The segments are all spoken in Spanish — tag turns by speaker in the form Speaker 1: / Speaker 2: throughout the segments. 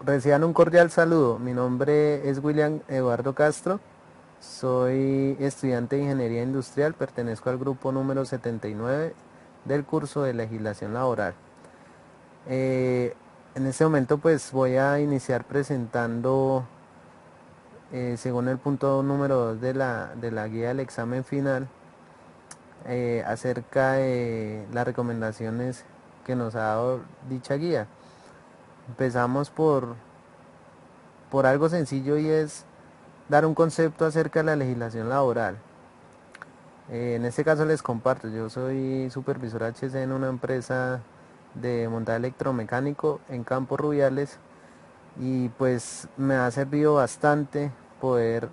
Speaker 1: Reciban un cordial saludo. Mi nombre es William Eduardo Castro. Soy estudiante de Ingeniería Industrial. Pertenezco al grupo número 79 del curso de Legislación Laboral. En este momento pues voy a iniciar presentando, según el punto número 2 de la guía del examen final, acerca de las recomendaciones que nos ha dado dicha guía. Empezamos por algo sencillo, y es dar un concepto acerca de la legislación laboral. En este caso les comparto, yo soy supervisor HC en una empresa de montaje electromecánico en Campos Rubiales, y pues me ha servido bastante poder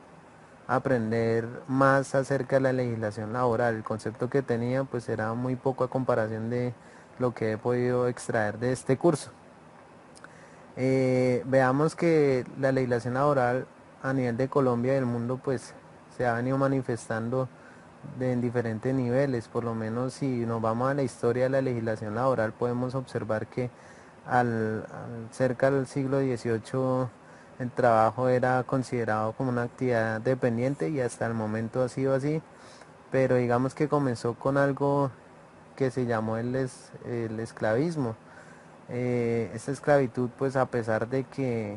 Speaker 1: aprender más acerca de la legislación laboral. El concepto que tenía pues era muy poco a comparación de lo que he podido extraer de este curso. Veamos que la legislación laboral a nivel de Colombia y del mundo pues se ha venido manifestando en diferentes niveles. Por lo menos si nos vamos a la historia de la legislación laboral, podemos observar que cerca del siglo XVIII el trabajo era considerado como una actividad dependiente, y hasta el momento ha sido así, pero digamos que comenzó con algo que se llamó el esclavismo. Esta esclavitud, pues a pesar de que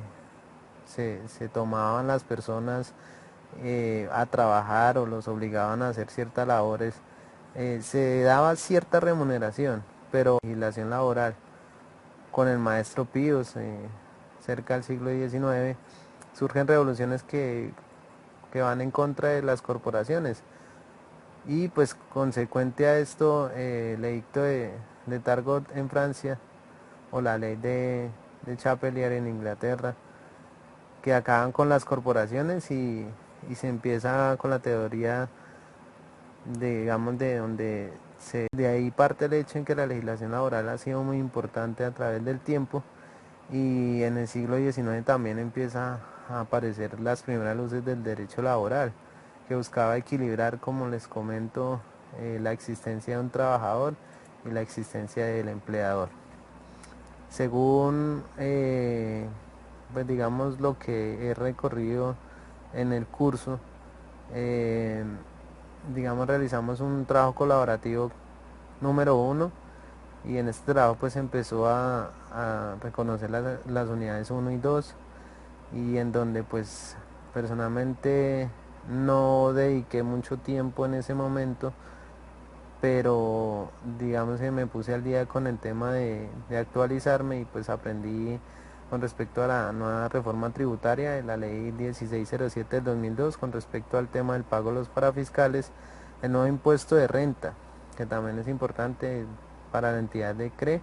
Speaker 1: se tomaban las personas a trabajar o los obligaban a hacer ciertas labores, se daba cierta remuneración, pero legislación laboral con el maestro Píos, cerca del siglo XIX, surgen revoluciones que van en contra de las corporaciones, y pues consecuente a esto, el edicto de Targot en Francia, o la ley de Chapelier en Inglaterra, que acaban con las corporaciones, y se empieza con la teoría digamos, de donde de ahí parte el hecho en que la legislación laboral ha sido muy importante a través del tiempo, y en el siglo XIX también empieza a aparecer las primeras luces del derecho laboral, que buscaba equilibrar, como les comento, la existencia de un trabajador y la existencia del empleador. Según, pues digamos, lo que he recorrido en el curso, eh, digamos, realizamos un trabajo colaborativo número uno, y en este trabajo pues empezó a reconocer las unidades uno y 2, y en donde pues personalmente no dediqué mucho tiempo en ese momento, pero digamos que me puse al día con el tema de actualizarme, y pues aprendí con respecto a la nueva reforma tributaria de la ley 1607 del 2002, con respecto al tema del pago de los parafiscales, el nuevo impuesto de renta, que también es importante para la entidad de CRE,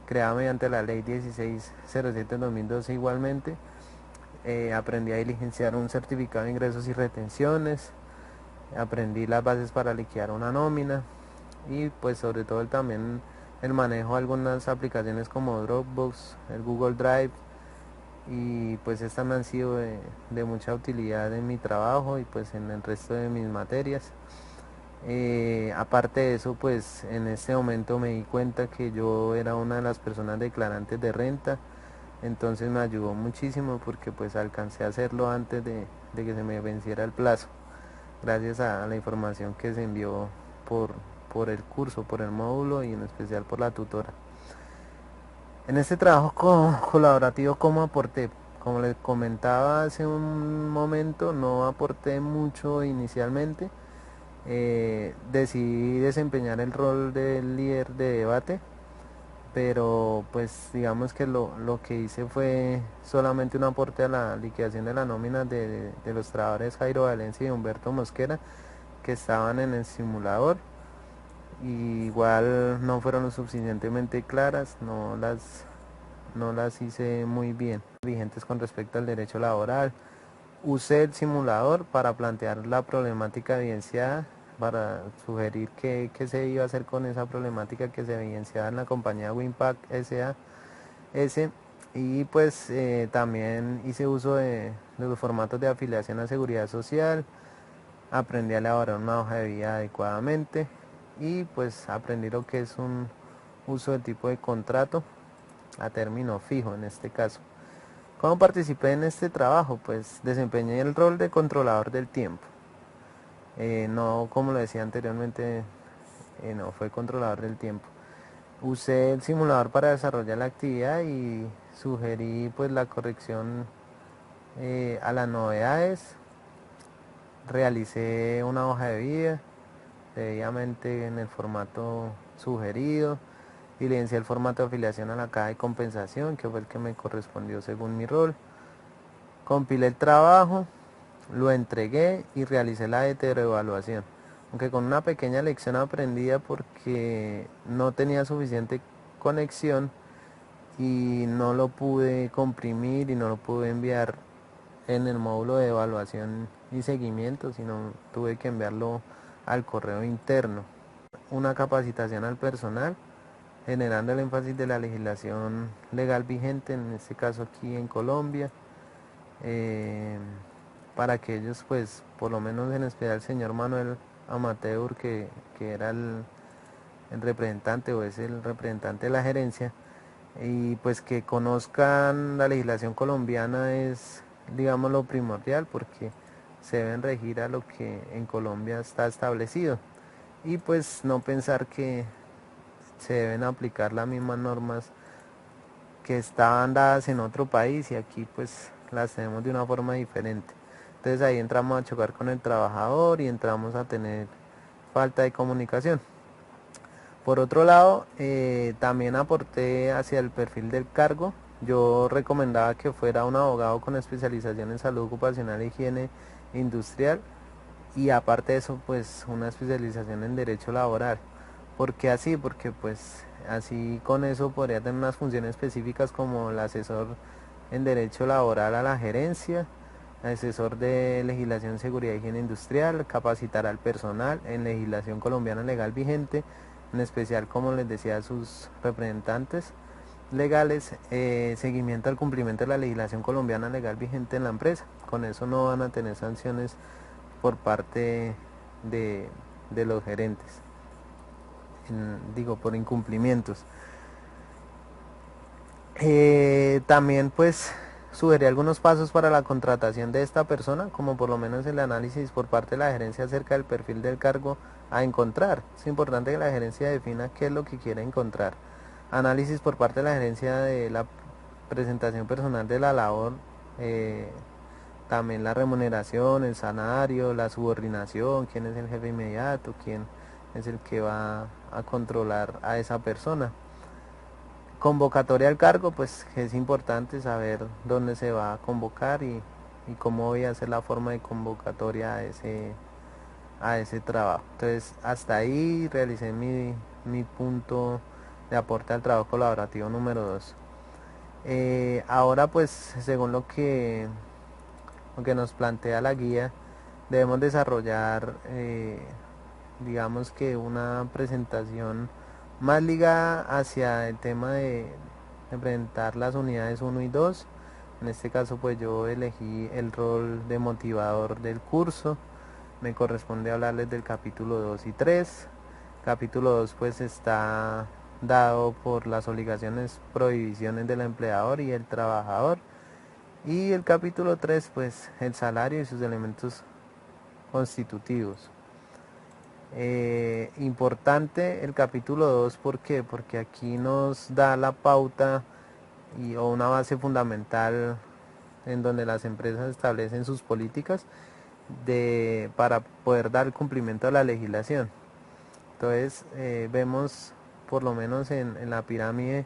Speaker 1: creada mediante la ley 1607 del 2012 igualmente. Aprendí a diligenciar un certificado de ingresos y retenciones, aprendí las bases para liquidar una nómina, y pues sobre todo también el manejo de algunas aplicaciones como Dropbox, el Google Drive, y pues estas me han sido de mucha utilidad en mi trabajo y pues en el resto de mis materias. Aparte de eso, pues en este momento me di cuenta que yo era una de las personas declarantes de renta, entonces me ayudó muchísimo porque pues alcancé a hacerlo antes de que se me venciera el plazo, gracias a la información que se envió por, por el curso, por el módulo, y en especial por la tutora. En este trabajo colaborativo, ¿cómo aporté? Como les comentaba hace un momento, no aporté mucho inicialmente. Decidí desempeñar el rol de líder de debate, pero pues digamos que lo que hice fue solamente un aporte a la liquidación de la nómina de los trabajadores Jairo Valencia y Humberto Mosquera, que estaban en el simulador. Y igual no fueron lo suficientemente claras, no las hice muy bien, vigentes con respecto al derecho laboral. Usé el simulador para plantear la problemática evidenciada, para sugerir qué se iba a hacer con esa problemática que se evidenciaba en la compañía Winpack SAS. Y pues también hice uso de los formatos de afiliación a seguridad social, aprendí a elaborar una hoja de vida adecuadamente, y pues aprendí lo que es un uso de tipo de contrato a término fijo en este caso. ¿Cómo participé en este trabajo? Pues desempeñé el rol de controlador del tiempo. No, como lo decía anteriormente, no fue controlador del tiempo. Usé el simulador para desarrollar la actividad y sugerí pues la corrección a las novedades. Realicé una hoja de vida debidamente en el formato sugerido. Diligencié el formato de afiliación a la caja de compensación, que fue el que me correspondió según mi rol. Compilé el trabajo, lo entregué y realicé la heteroevaluación, aunque con una pequeña lección aprendida porque no tenía suficiente conexión y no lo pude comprimir y no lo pude enviar en el módulo de evaluación y seguimiento, sino tuve que enviarlo al correo interno. Una capacitación al personal, generando el énfasis de la legislación legal vigente, en este caso aquí en Colombia, eh, para que ellos, pues, por lo menos en especial el señor Manuel Amateur, que era el representante o es el representante de la gerencia, y pues que conozcan la legislación colombiana es, digamos, lo primordial, porque se deben regir a lo que en Colombia está establecido y pues no pensar que se deben aplicar las mismas normas que estaban dadas en otro país y aquí pues las tenemos de una forma diferente. Entonces ahí entramos a chocar con el trabajador y entramos a tener falta de comunicación. Por otro lado, también aporté hacia el perfil del cargo. Yo recomendaba que fuera un abogado con especialización en salud ocupacional e higiene industrial y aparte de eso, pues una especialización en derecho laboral. ¿Por qué así? Porque pues así con eso podría tener unas funciones específicas como el asesor en derecho laboral a la gerencia, asesor de legislación, seguridad y higiene industrial, capacitar al personal en legislación colombiana legal vigente, en especial como les decía a sus representantes legales, seguimiento al cumplimiento de la legislación colombiana legal vigente en la empresa. Con eso no van a tener sanciones por parte de, de los gerentes, digo, por incumplimientos. También pues sugerí algunos pasos para la contratación de esta persona, como por lo menos el análisis por parte de la gerencia acerca del perfil del cargo a encontrar. Es importante que la gerencia defina qué es lo que quiere encontrar. Análisis por parte de la gerencia de la presentación personal de la labor, también la remuneración, el salario, la subordinación, quién es el jefe inmediato, quién es el que va a controlar a esa persona. Convocatoria al cargo, pues es importante saber dónde se va a convocar y cómo voy a hacer la forma de convocatoria a ese trabajo. Entonces hasta ahí realicé mi punto de aporte al trabajo colaborativo número 2. Ahora pues según lo que nos plantea la guía, debemos desarrollar digamos que una presentación más ligada hacia el tema de presentar las unidades 1 y 2. En este caso pues yo elegí el rol de motivador del curso. Me corresponde hablarles del capítulo 2 y 3. Capítulo 2 pues está dado por las obligaciones, prohibiciones del empleador y el trabajador. Y el capítulo 3 pues el salario y sus elementos constitutivos. Importante el capítulo 2, ¿por qué? Porque aquí nos da la pauta o una base fundamental en donde las empresas establecen sus políticas para poder dar cumplimiento a la legislación. Entonces vemos por lo menos en la pirámide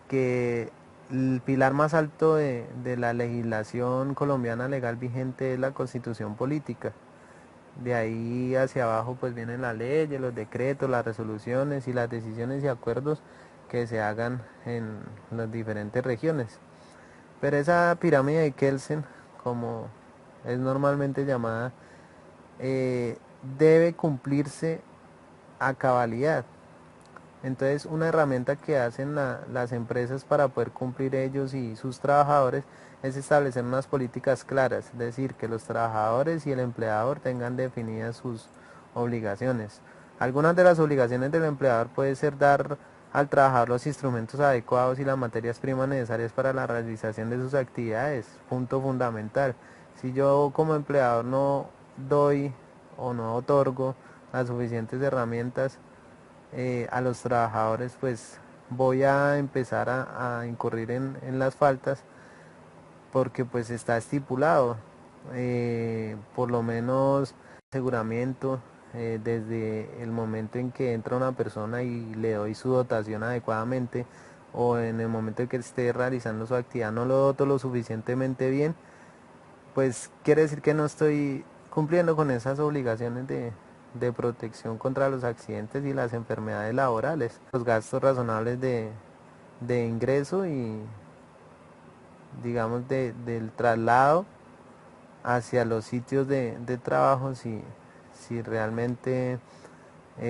Speaker 1: que el pilar más alto de la legislación colombiana legal vigente es la constitución política. De ahí hacia abajo pues vienen las leyes, los decretos, las resoluciones y las decisiones y acuerdos que se hagan en las diferentes regiones. Pero esa pirámide de Kelsen, como es normalmente llamada, debe cumplirse a cabalidad. Entonces una herramienta que hacen las empresas para poder cumplir ellos y sus trabajadores es establecer unas políticas claras, es decir, que los trabajadores y el empleador tengan definidas sus obligaciones. Algunas de las obligaciones del empleador puede ser dar al trabajador los instrumentos adecuados y las materias primas necesarias para la realización de sus actividades, punto fundamental. Si yo como empleador no doy o no otorgo las suficientes herramientas a los trabajadores, pues voy a empezar a incurrir en las faltas, porque pues está estipulado, por lo menos aseguramiento, desde el momento en que entra una persona y le doy su dotación adecuadamente, o en el momento en que esté realizando su actividad no lo doto lo suficientemente bien, pues quiere decir que no estoy cumpliendo con esas obligaciones de protección contra los accidentes y las enfermedades laborales, los gastos razonables de ingreso y digamos del traslado hacia los sitios de trabajo, si realmente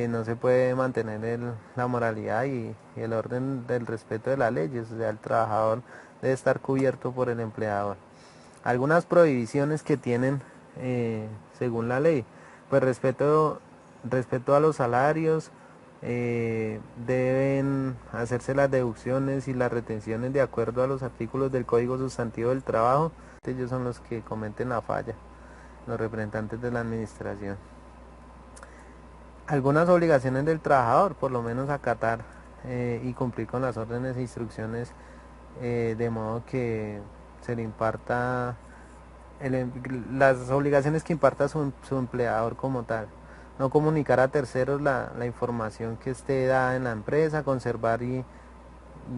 Speaker 1: no se puede mantener la moralidad y el orden del respeto de las leyes, o sea, el trabajador debe estar cubierto por el empleador. Algunas prohibiciones que tienen, según la ley, pues respeto a los salarios, deben hacerse las deducciones y las retenciones de acuerdo a los artículos del Código Sustantivo del Trabajo. Ellos son los que cometen la falla, los representantes de la administración. Algunas obligaciones del trabajador, por lo menos acatar y cumplir con las órdenes e instrucciones, de modo que se le imparta las obligaciones que imparta su empleador como tal. No comunicar a terceros la información que esté dada en la empresa, conservar y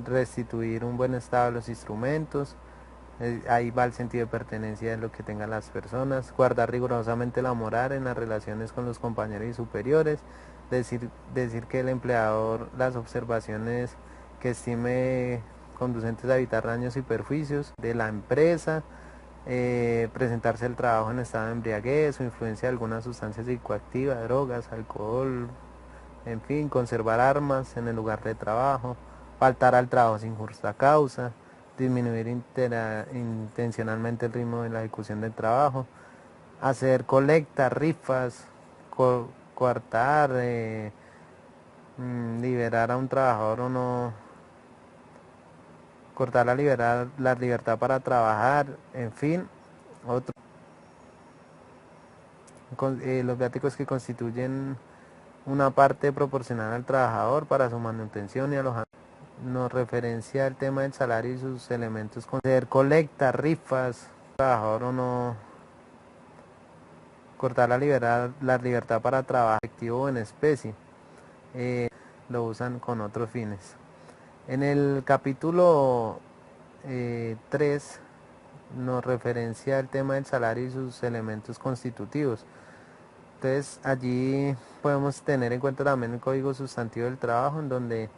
Speaker 1: restituir un buen estado de los instrumentos. Ahí va el sentido de pertenencia de lo que tengan las personas, guardar rigurosamente la moral en las relaciones con los compañeros y superiores, decir que el empleador las observaciones que estime conducentes a evitar daños y perjuicios de la empresa, presentarse el trabajo en estado de embriaguez o influencia de alguna sustancia psicoactiva, drogas, alcohol, en fin, conservar armas en el lugar de trabajo, faltar al trabajo sin justa causa, disminuir intencionalmente el ritmo de la ejecución del trabajo, hacer colectas, rifas, coartar, liberar a un trabajador o no, cortar la libertad para trabajar, en fin, otro. Los viáticos que constituyen una parte proporcional al trabajador para su manutención y alojamiento. Nos referencia el tema del salario y sus elementos, hacer colectas, rifas, trabajador o no, cortar la libertad para trabajar efectivo o en especie, lo usan con otros fines. En el capítulo 3 nos referencia el tema del salario y sus elementos constitutivos. Entonces allí podemos tener en cuenta también el Código Sustantivo del Trabajo, en donde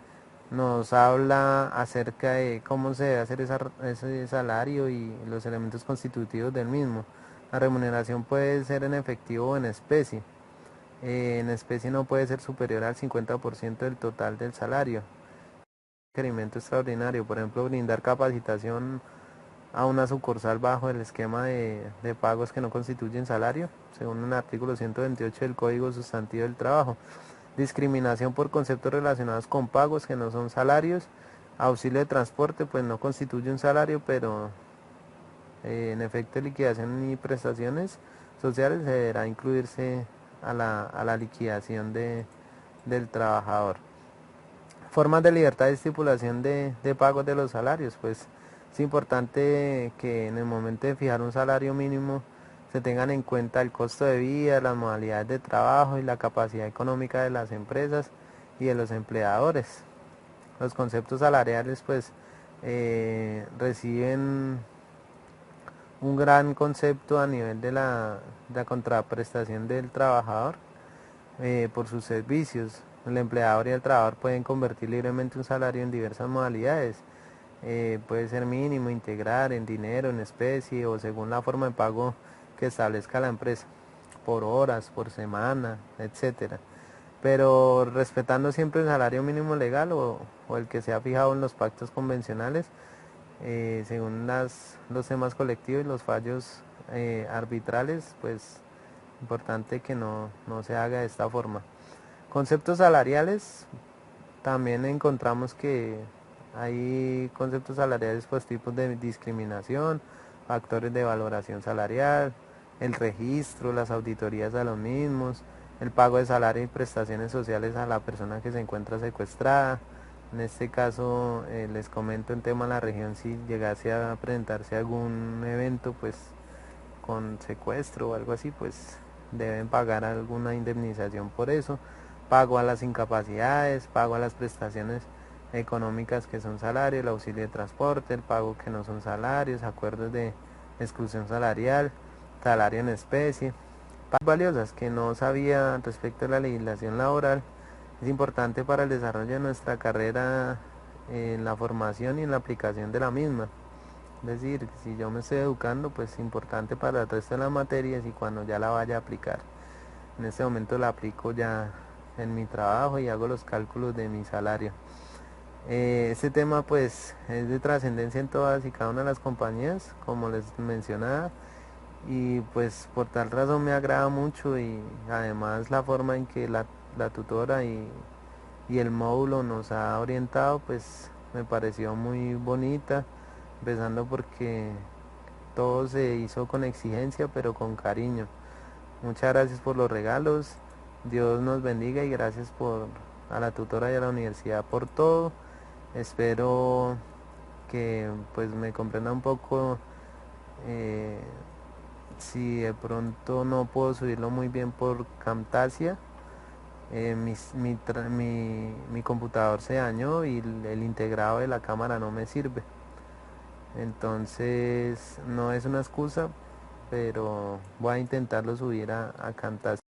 Speaker 1: nos habla acerca de cómo se debe hacer ese salario y los elementos constitutivos del mismo. La remuneración puede ser en efectivo o en especie. En especie no puede ser superior al 50% del total del salario. Requerimiento extraordinario, por ejemplo, brindar capacitación a una sucursal bajo el esquema de pagos que no constituyen salario, según el artículo 128 del Código Sustantivo del Trabajo. Discriminación por conceptos relacionados con pagos que no son salarios. Auxilio de transporte, pues no constituye un salario, pero en efecto liquidación y prestaciones sociales se deberá incluirse a la liquidación del trabajador. Formas de libertad de estipulación de pagos de los salarios, pues es importante que en el momento de fijar un salario mínimo se tengan en cuenta el costo de vida, las modalidades de trabajo y la capacidad económica de las empresas y de los empleadores. Los conceptos salariales pues reciben un gran concepto a nivel de la contraprestación del trabajador por sus servicios. El empleador y el trabajador pueden convertir libremente un salario en diversas modalidades. Puede ser mínimo, integral, en dinero, en especie o según la forma de pago que establezca la empresa, por horas, por semana, etcétera. Pero respetando siempre el salario mínimo legal o el que se ha fijado en los pactos convencionales, según los temas colectivos y los fallos arbitrales, pues importante que no se haga de esta forma. Conceptos salariales, También encontramos que hay conceptos salariales, pues tipos de discriminación, factores de valoración salarial, el registro, las auditorías a los mismos, el pago de salario y prestaciones sociales a la persona que se encuentra secuestrada. En este caso, les comento en tema de la región, si llegase a presentarse algún evento pues con secuestro o algo así, pues deben pagar alguna indemnización por eso, pago a las incapacidades, pago a las prestaciones económicas que son salarios, el auxilio de transporte, el pago que no son salarios, acuerdos de exclusión salarial, salario en especie. Valiosas que no sabía respecto a la legislación laboral, es importante para el desarrollo de nuestra carrera en la formación y en la aplicación de la misma. Es decir, si yo me estoy educando, pues es importante para el resto de las materias y cuando ya la vaya a aplicar. En este momento la aplico ya en mi trabajo y hago los cálculos de mi salario. Este tema pues es de trascendencia en todas y cada una de las compañías, como les mencionaba, y pues por tal razón me agrada mucho y además la forma en que la tutora y el módulo nos ha orientado pues me pareció muy bonita, empezando porque todo se hizo con exigencia pero con cariño. Muchas gracias por los regalos, Dios nos bendiga y gracias por a la tutora y a la universidad por todo. Espero que pues me comprenda un poco, eh, si de pronto no puedo subirlo muy bien por Camtasia. Mi computador se dañó y el integrado de la cámara no me sirve. Entonces no es una excusa, pero voy a intentarlo subir a Camtasia.